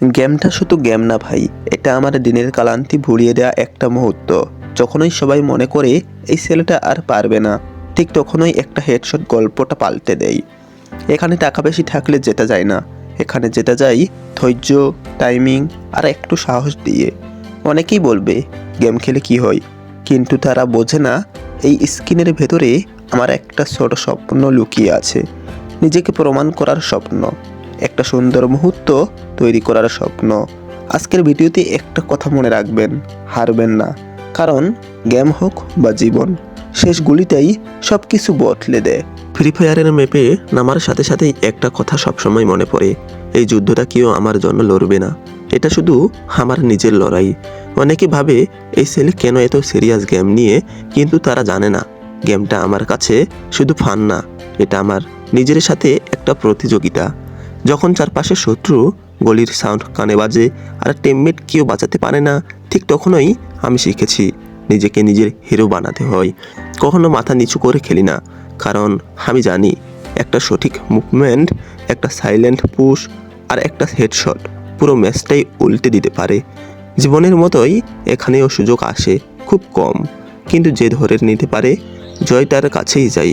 গেমটা শুধু গেম না ভাই, এটা আমার দিনের ক্লান্তি ভুলিয়ে দেওয়া একটা মুহূর্ত। যখনই সবাই মনে করে এই ছেলেটা আর পারবে না, ঠিক তখনই একটা হেডশট গল্পটা পাল্টে দেয়। এখানে টাকা বেশি থাকলে জেতা যায় না, এখানে জেতা যায় ধৈর্য, টাইমিং আর একটু সাহস দিয়ে। অনেকেই বলবে গেম খেলে কি হয়, কিন্তু তারা বোঝে না এই স্ক্রিনের ভেতরে আমার একটা ছোট স্বপ্ন লুকিয়ে আছে। নিজেকে প্রমাণ করার স্বপ্ন, একটা সুন্দর মুহূর্ত তৈরি করার স্বপ্ন। আজকের ভিডিওতে একটা কথা মনে রাখবেন, হারবেন না, কারণ গেম হোক বা জীবন, শেষ গুলিতেই সব কিছু বদলে দেয়। ফ্রি ফায়ারের ম্যাপে নামার সাথে সাথেই একটা কথা সবসময় মনে পড়ে, এই যুদ্ধটা কেউ আমার জন্য লড়বে না, এটা শুধু আমার নিজের লড়াই। অনেকে ভাবে এই ছেলে কেন এত সিরিয়াস গেম নিয়ে, কিন্তু তারা জানে না গেমটা আমার কাছে শুধু ফান না, এটা আমার নিজের সাথে একটা প্রতিযোগিতা। যখন চারপাশে শত্রু, গলির সাউন্ড কানে বাজে আর টিমমেট কেউ বাঁচাতে পারে না, ঠিক তখনই আমি শিখেছি নিজেকে নিজের হিরো বানাতে হয়। কখনো মাথা নিচু করে খেলি না, কারণ আমি জানি একটা সঠিক মুভমেন্ট, একটা সাইলেন্ট পুশ আর একটা হেডশট পুরো ম্যাচটাই উল্টে দিতে পারে। জীবনের মতোই এখানেও সুযোগ আসে, খুব কম, কিন্তু যে ধরে নিতে পারে জয় তার কাছেই যাই।